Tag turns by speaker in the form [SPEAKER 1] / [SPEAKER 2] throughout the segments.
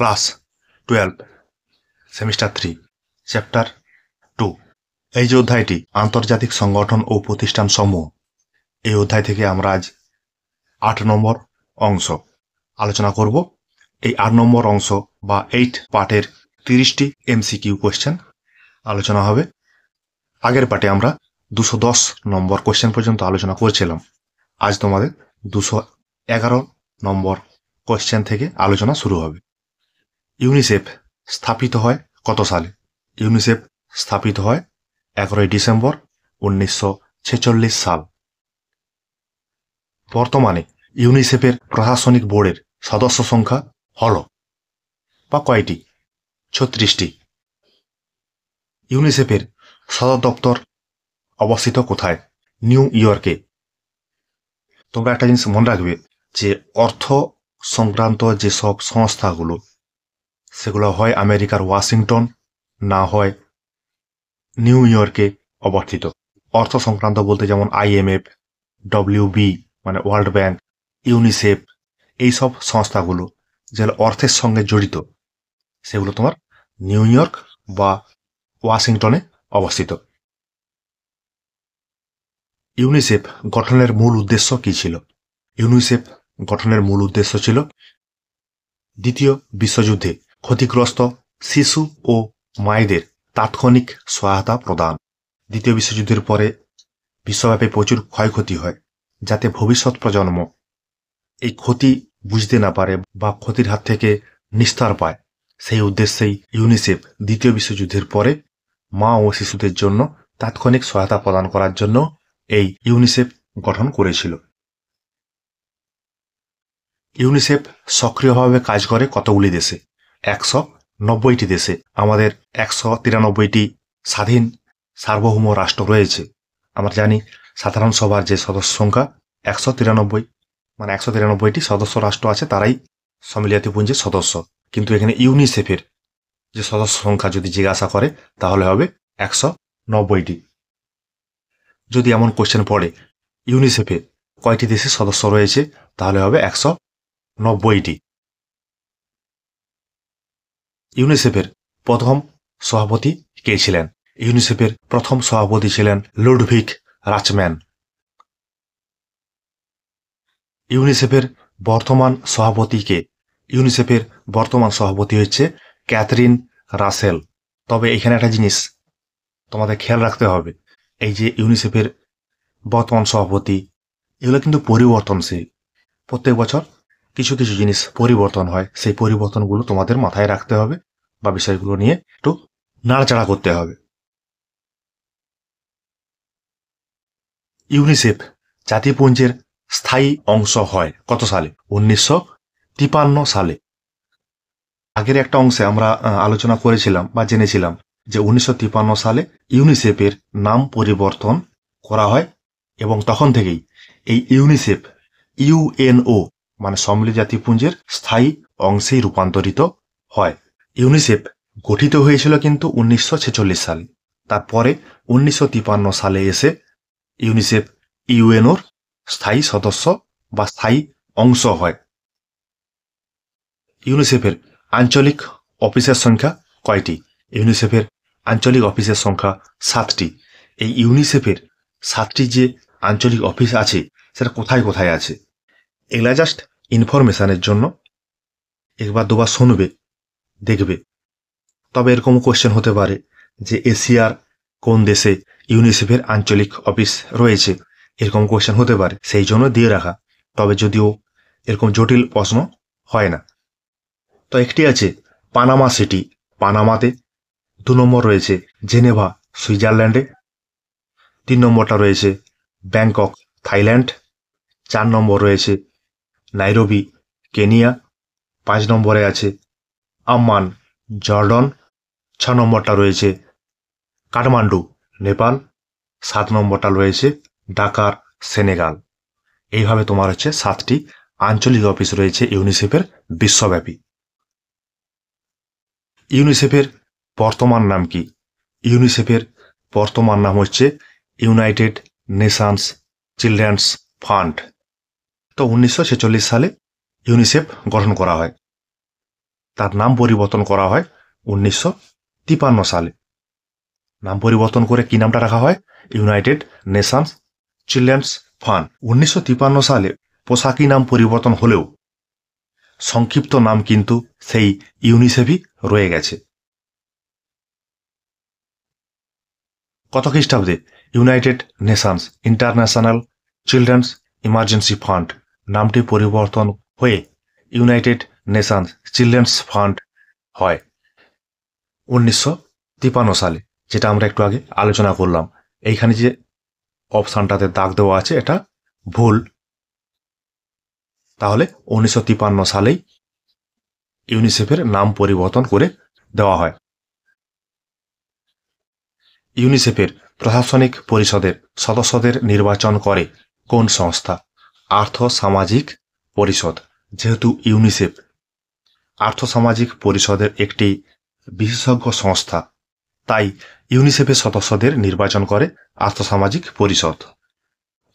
[SPEAKER 1] Class 12 semester 3 chapter 2। এই যে অধ্যায়টি আন্তর্জাতিক সংগঠন ও প্রতিষ্ঠান সমূহ, এই অধ্যায় থেকে আমরা আজ 8 নম্বর অংশ আলোচনা করব। এই 8 নম্বর অংশ বা 8 পার্টের 30টি এমসিকিউ কোয়েশ্চেন আলোচনা হবে। আগের পার্টে আমরা 210 নম্বর কোয়েশ্চেন পর্যন্ত আলোচনা করেছিলাম। আজ তোমাদের 211 নম্বর কোয়েশ্চেন থেকে আলোচনা শুরু হবে। ইউনিসেফ স্থাপিত হয় কত সালে? ইউনিসেফ স্থাপিত হয় 11 ডিসেম্বর 1946 সাল। বর্তমানে ইউনিসেফের প্রশাসনিক বোর্ডের সদস্য সংখ্যা হল বা কয়টি? 36টি। ইউনিসেফের সদর দপ্তর অবস্থিত কোথায়? নিউ ইয়র্কে। তোমরা একটা জিনিস মনে রাখবে যে অর্থ সংক্রান্ত যেসব সংস্থাগুলো, সেগুলো হয় আমেরিকার ওয়াশিংটন, না হয় নিউ ইয়র্কে অবস্থিত। অর্থ সংক্রান্ত বলতে যেমন IMF, WB মানে ওয়ার্ল্ড ব্যাংক, ইউনিসেফ, এইসব সংস্থাগুলো যেগুলো অর্থের সঙ্গে জড়িত, সেগুলো তোমার নিউ ইয়র্ক বা ওয়াশিংটনে অবস্থিত। ইউনিসেফ গঠনের মূল উদ্দেশ্য কি ছিল? ইউনিসেফ গঠনের মূল উদ্দেশ্য ছিল দ্বিতীয় বিশ্বযুদ্ধে ক্ষতিগ্রস্ত শিশু ও মায়েদের তাৎক্ষণিক সহায়তা প্রদান। দ্বিতীয় বিশ্বযুদ্ধের পরে বিশ্বব্যাপী প্রচুর ক্ষয়ক্ষতি হয়, যাতে ভবিষ্যৎ প্রজন্ম এই ক্ষতি বুঝতে না পারে বা ক্ষতির হাত থেকে নিস্তার পায়, সেই উদ্দেশ্যেই ইউনিসেফ দ্বিতীয় বিশ্বযুদ্ধের পরে মা ও শিশুদের জন্য তাৎক্ষণিক সহায়তা প্রদান করার জন্য এই ইউনিসেফ গঠন করেছিল। ইউনিসেফ সক্রিয়ভাবে কাজ করে কতগুলি দেশে? 190টি দেশে। আমাদের 193টি স্বাধীন সার্বভৌম রাষ্ট্র রয়েছে। আমরা জানি সাধারণ সভার যে সদস্য সংখ্যা 193, মানে 193টি সদস্য রাষ্ট্র আছে, তারাই সম্মিলিত জাতিপুঞ্জের সদস্য। কিন্তু এখানে ইউনিসেফের যে সদস্য সংখ্যা যদি জিজ্ঞাসা করে তাহলে হবে 190টি। যদি এমন কোশ্চেন পড়ে ইউনিসেফে কয়টি দেশের সদস্য রয়েছে, তাহলে হবে 190টি। ইউনিসেফের প্রথম সভাপতি কে ছিলেন? ইউনিসেফের প্রথম সভাপতি ছিলেন লুডভিগ রাচম্যান। ইউনিসেফের বর্তমান সভাপতি কে? ইউনিসেফের বর্তমান সভাপতি হচ্ছে ক্যাথরিন রাসেল। তবে এখানে একটা জিনিস তোমাদের খেয়াল রাখতে হবে, এই যে ইউনিসেফের বর্তমান সভাপতি, এগুলো কিন্তু পরিবর্তনশীল। প্রত্যেক বছর কিছু কিছু জিনিস পরিবর্তন হয়, সেই পরিবর্তনগুলো তোমাদের মাথায় রাখতে হবে বা বিষয়গুলো নিয়ে একটু নাড়াচাড়া করতে হবে। ইউনিসেফ জাতিপুঞ্জের স্থায়ী অংশ হয় কত সালে? 1953 সালে। আগের একটা অংশে আমরা আলোচনা করেছিলাম বা জেনেছিলাম যে 1953 সালে ইউনিসেফের নাম পরিবর্তন করা হয় এবং তখন থেকেই এই ইউনিসেফ UNO মানে সম্মিলিত জাতিপুঞ্জের স্থায়ী অংশেই রূপান্তরিত হয়। ইউনিসেফ গঠিত হয়েছিল কিন্তু 1946 সালে। তারপরে 1953 সালে এসে ইউনিসেফ UNOর স্থায়ী সদস্য বা স্থায়ী অংশ হয়। ইউনিসেফের আঞ্চলিক অফিসের সংখ্যা কয়টি? ইউনিসেফের আঞ্চলিক অফিসের সংখ্যা 7টি। এই ইউনিসেফের 7টি যে আঞ্চলিক অফিস আছে, সেটা কোথায় কোথায় আছে? এগুলা জাস্ট ইনফরমেশনের জন্য, একবার দুবার শুনবে, দেখবে। তবে এরকম কোশ্চেন হতে পারে যে এশিয়ার কোন দেশে ইউনিসেফের আঞ্চলিক অফিস রয়েছে, এরকম কোশ্চেন হতে পারে, সেই জন্য দিয়ে রাখা। তবে যদিও এরকম জটিল প্রশ্ন হয় না। তো একটি আছে পানামা সিটি, পানামাতে। 2 নম্বর রয়েছে জেনেভা, সুইজারল্যান্ডে। 3 নম্বরটা রয়েছে ব্যাংকক, থাইল্যান্ড। 4 নম্বর রয়েছে নাইরোবি, কেনিয়া। 5 নম্বরে আছে আম্মান, জর্ডন। 6 নম্বরটা রয়েছে কাঠমান্ডু, নেপাল। 7 নম্বরটা রয়েছে ঢাকার, সেনেগাল। এইভাবে তোমার হচ্ছে 7টি আঞ্চলিক অফিস রয়েছে ইউনিসেফের বিশ্বব্যাপী। ইউনিসেফের বর্তমান নাম কি? ইউনিসেফের বর্তমান নাম হচ্ছে ইউনাইটেড নেশনস চিলড্রেন্স ফান্ড। তো 1946 সালে ইউনিসেফ গঠন করা হয়। তার নাম পরিবর্তন করা হয় 1953 সালে। নাম পরিবর্তন করে কি নামটা রাখা হয়? United Nations children's fund. 1953 সালে পোশাকি নাম পরিবর্তন হলেও সংক্ষিপ্ত নাম কিন্তু সেই ইউনিসেফই রয়ে গেছে। কত খ্রিস্টাব্দে United Nations international children's emergency fund নামটি পরিবর্তন হয়ে ইউনাইটেড নেশনস চিলড্রেন্স ফান্ড হয় 1953 সালে, যেটা আমরা একটু আগে আলোচনা করলাম। এইখানে যে অপশানটাতে দাগ দেওয়া আছে এটা ভুল। তাহলে 1953 সালেই ইউনিসেফের নাম পরিবর্তন করে দেওয়া হয়। ইউনিসেফের প্রশাসনিক পরিষদের সদস্যদের নির্বাচন করে কোন সংস্থা? আর্থ সামাজিক পরিষদ। যেহেতু ইউনিসেফ আর্থসামাজিক পরিষদের একটি বিশেষজ্ঞ সংস্থা, তাই ইউনিসেফের সদস্যদের নির্বাচন করে আর্থসামাজিক পরিষদ।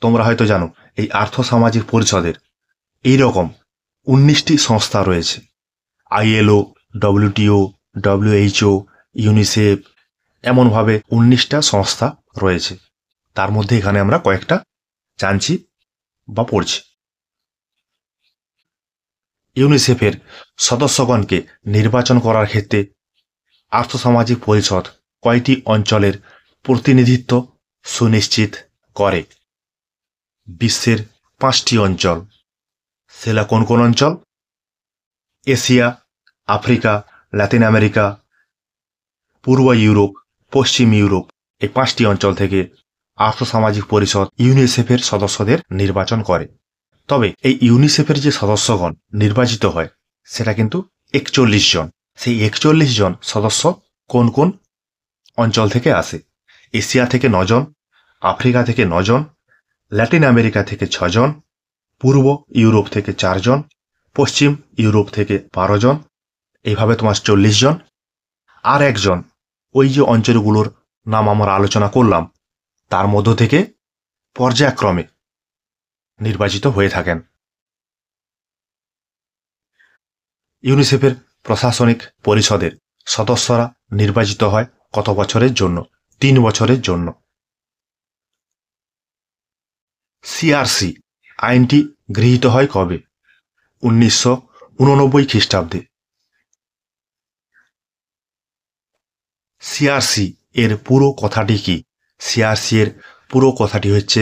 [SPEAKER 1] তোমরা হয়তো জানো এই আর্থসামাজিক পরিষদের এইরকম 19টি সংস্থা রয়েছে। ILO, WTO, WHO, ইউনিসেফ, এমনভাবে 19টা সংস্থা রয়েছে। তার মধ্যে এখানে আমরা কয়েকটা জানছি বা পড়ছি। ইউনিসেফের সদস্যগণকে নির্বাচন করার ক্ষেত্রে আর্থসামাজিক পরিষদ কয়টি অঞ্চলের প্রতিনিধিত্ব সুনিশ্চিত করে? বিশ্বের 5টি অঞ্চল। সেটা কোন কোন অঞ্চল? এশিয়া, আফ্রিকা, লাতিন আমেরিকা, পূর্ব ইউরোপ, পশ্চিম ইউরোপ, এই 5টি অঞ্চল থেকে আর্থসামাজিক পরিষদ ইউনিসেফের সদস্যদের নির্বাচন করে। তবে এই ইউনিসেফের যে সদস্যগণ নির্বাচিত হয় সেটা কিন্তু 41 জন। সেই 41 জন সদস্য কোন কোন অঞ্চল থেকে আসে? এশিয়া থেকে 9 জন, আফ্রিকা থেকে 9 জন, ল্যাটিন আমেরিকা থেকে 6 জন, পূর্ব ইউরোপ থেকে 4 জন, পশ্চিম ইউরোপ থেকে 12 জন, এইভাবে তোমার 40 জন। আর একজন ওই যে অঞ্চলগুলোর নাম আমরা আলোচনা করলাম তার মধ্য থেকে পর্যায়ক্রমে নির্বাচিত হয়ে থাকেন। ইউনিসেফের প্রশাসনিক পরিষদের সদস্যরা নির্বাচিত হয় কত বছরের জন্য? 3 বছরের জন্য। CRC আইনটি গৃহীত হয় কবে? 1989 খ্রিস্টাব্দে। CRC এর পুরো কথাটি কি? CRC এর পুরো কথাটি হচ্ছে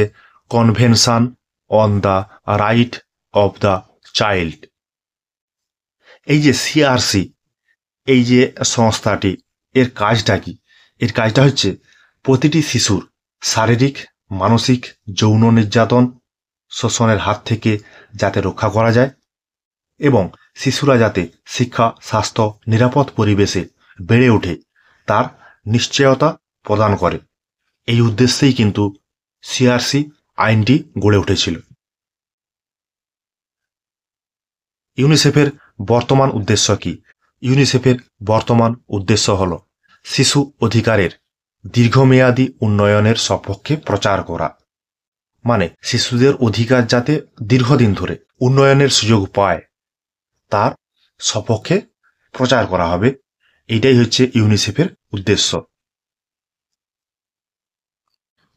[SPEAKER 1] convention on the right of the child. এই যে CRC, এই যে সংস্থাটি, এর কাজটা কি? এর কাজটা হচ্ছে প্রতিটি শিশুর শারীরিক, মানসিক, যৌন নির্যাতন, শোষণের হাত থেকে যাতে রক্ষা করা যায় এবং শিশুরা যাতে শিক্ষা, স্বাস্থ্য, নিরাপদ পরিবেশে বেড়ে ওঠে তার নিশ্চয়তা প্রদান করে। এই উদ্দেশ্যেই কিন্তু CRC আইনটি গড়ে উঠেছিল। ইউনিসেফের বর্তমান উদ্দেশ্য কি? ইউনিসেফের বর্তমান উদ্দেশ্য হল শিশু অধিকারের দীর্ঘমেয়াদী উন্নয়নের সপক্ষে প্রচার করা। মানে শিশুদের অধিকার যাতে দীর্ঘদিন ধরে উন্নয়নের সুযোগ পায় তার সপক্ষে প্রচার করা হবে। এটাই হচ্ছে ইউনিসেফের উদ্দেশ্য।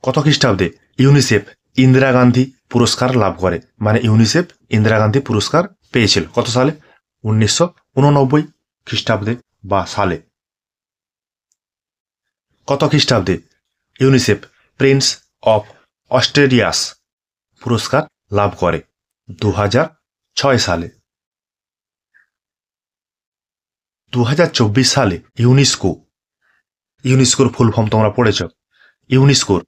[SPEAKER 1] কত খ্রিস্টাব্দে ইউনিসেফ ইন্দিরা গান্ধী পুরস্কার লাভ করে? মানে ইউনিসেফ ইন্দিরা গান্ধী পুরস্কার পেয়েছিল কত সালে? 1989 খ্রিস্টাব্দে বা সালে। কত খ্রিস্টাব্দে ইউনিসেফ প্রিন্স অফ অস্ট্রেলিয়াস পুরস্কার লাভ করে? 2006 সালে। 2024 সালে ইউনেস্কোর ফুল ফর্ম তোমরা পড়েছ। ইউনেস্কোর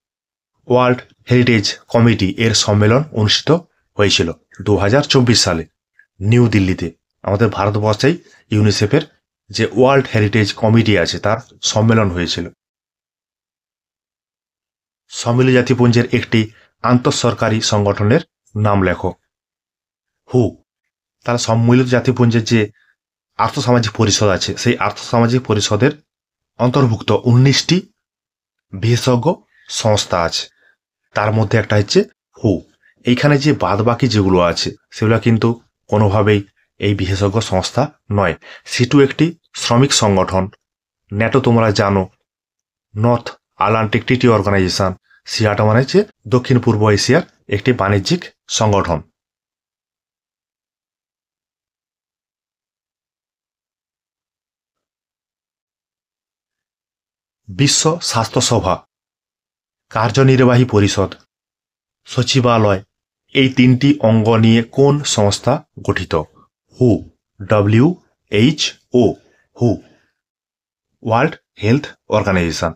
[SPEAKER 1] ওয়ার্ল্ড হেরিটেজ কমিটি এর সম্মেলন অনুষ্ঠিত হয়েছিল 2024 সালে নিউ দিল্লিতে। আমাদের ভারতবর্ষেই ইউনিসেফের যে ওয়ার্ল্ড হেরিটেজ কমিটি আছে তার সম্মেলন হয়েছিল। সম্মিলিত জাতিপুঞ্জের একটি আন্তঃসরকারি সংগঠনের নাম লেখো। হু। তাহলে সম্মিলিত জাতিপুঞ্জের যে আর্থসামাজিক পরিষদ আছে সেই আর্থসামাজিক পরিষদের অন্তর্ভুক্ত 19টি বিশেষজ্ঞ সংস্থা আছে, তার মধ্যে একটা হচ্ছে হু। এইখানে যে বাদবাকি যেগুলো আছে সেগুলো কিন্তু কোনোভাবেই এই বিশেষজ্ঞ সংস্থা নয়। সিটু একটি শ্রমিক সংগঠন। ন্যাটো তোমরা জানো, নর্থ আটলান্টিক ট্রিটি অর্গানাইজেশন। সিয়াটো মানে হচ্ছে দক্ষিণ পূর্ব এশিয়ার একটি বাণিজ্যিক সংগঠন। বিশ্ব স্বাস্থ্য সভা, কার্যনির্বাহী পরিষদ, সচিবালয়, এই তিনটি অঙ্গ নিয়ে কোন সংস্থা গঠিত? হু, WHO, who, world health organisation.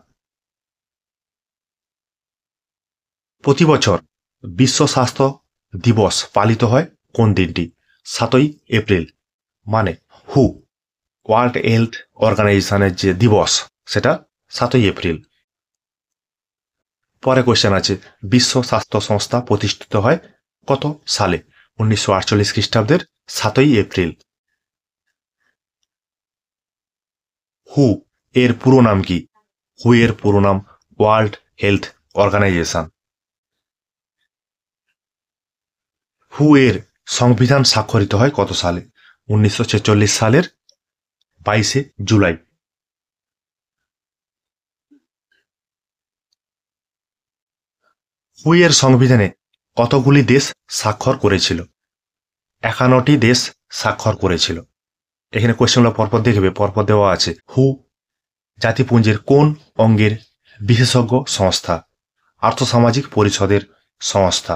[SPEAKER 1] প্রতি বছর বিশ্ব স্বাস্থ্য দিবস পালিত হয় কোন দিনটি? 7ই এপ্রিল। মানে হু, ওয়ার্ল্ড হেলথ অর্গানাইজেশনের যে দিবস সেটা 7ই এপ্রিল। পরে কোয়েশ্চেন আছে, বিশ্ব স্বাস্থ্য সংস্থা প্রতিষ্ঠিত হয় কত সালে? 1948 খ্রিস্টাব্দের 7ই এপ্রিল। হু এর পুরো নাম কি? হু এর পুরো নাম ওয়ার্ল্ড হেলথ অর্গানাইজেশন। হু এর সংবিধান স্বাক্ষরিত হয় কত সালে? 1946 সালের 22শে জুলাই। হু এর সংবিধানে কতগুলি দেশ স্বাক্ষর করেছিল? 51টি দেশ স্বাক্ষর করেছিল। এখানে কোয়েশ্চেনগুলো পরপর দেখবে, পরপর দেওয়া আছে। হু জাতিপুঞ্জের কোন অঙ্গের বিশেষজ্ঞ সংস্থা? আর্থসামাজিক পরিষদের সংস্থা।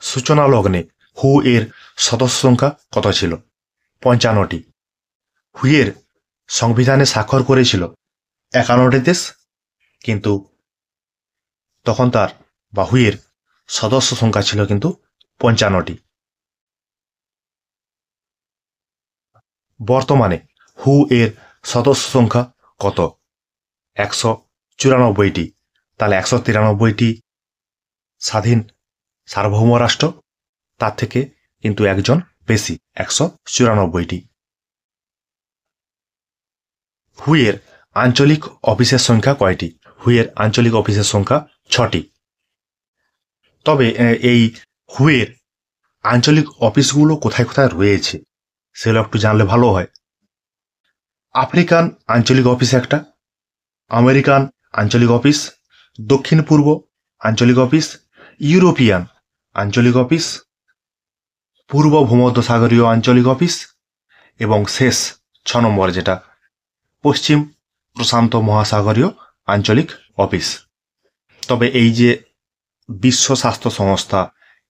[SPEAKER 1] সূচনা লগ্নে হু এর সদস্য সংখ্যা কত ছিল? 55টি। হু এর সংবিধানে স্বাক্ষর করেছিল 51টি দেশ, কিন্তু তখন তার বা হু এর সদস্য সংখ্যা ছিল কিন্তু 55টি। বর্তমানে হু এর সদস্য সংখ্যা কত? 194টি। তাহলে 193টি স্বাধীন সার্বভৌম রাষ্ট্র, তার থেকে কিন্তু একজন বেশি, 194টি। হু এর আঞ্চলিক অফিসের সংখ্যা কয়টি? হু এর আঞ্চলিক অফিসের সংখ্যা 6টি। তবে এই হু এর আঞ্চলিক অফিসগুলো কোথায় কোথায় রয়েছে সেগুলো একটু জানলে ভালো হয়। আফ্রিকান আঞ্চলিক অফিস একটা, আমেরিকান আঞ্চলিক অফিস, দক্ষিণ পূর্ব আঞ্চলিক অফিস, ইউরোপিয়ান আঞ্চলিক অফিস, পূর্ব ভূমধ্যসাগরীয় আঞ্চলিক অফিস এবং শেষ 6 নম্বর যেটা পশ্চিম প্রশান্ত মহাসাগরীয় আঞ্চলিক অফিস। তবে এই যে বিশ্ব স্বাস্থ্য সংস্থা,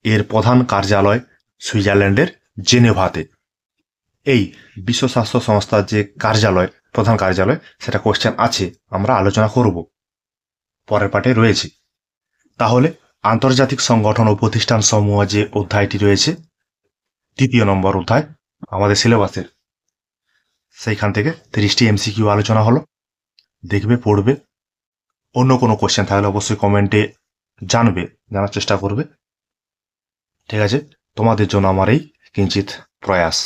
[SPEAKER 1] এর প্রধান কার্যালয় সুইজারল্যান্ডের জেনেভাতে। এই বিশ্ব স্বাস্থ্য সংস্থার যে কার্যালয়, প্রধান কার্যালয়, সেটা কোয়েশ্চেন আছে, আমরা আলোচনা করব, পরের পার্টে রয়েছে। তাহলে আন্তর্জাতিক সংগঠন ও প্রতিষ্ঠান সমূহ যে অধ্যায়টি রয়েছে, 3য় নম্বর অধ্যায় আমাদের সিলেবাসের, সেইখান থেকে 30টি MCQ আলোচনা হলো। দেখবে, পড়বে। অন্য কোনো কোয়েশ্চেন থাকলে অবশ্যই কমেন্টে জানার চেষ্টা করবে। ঠিক আছে, তোমাদের জন্য আমার এই কিঞ্চিত প্রয়াস।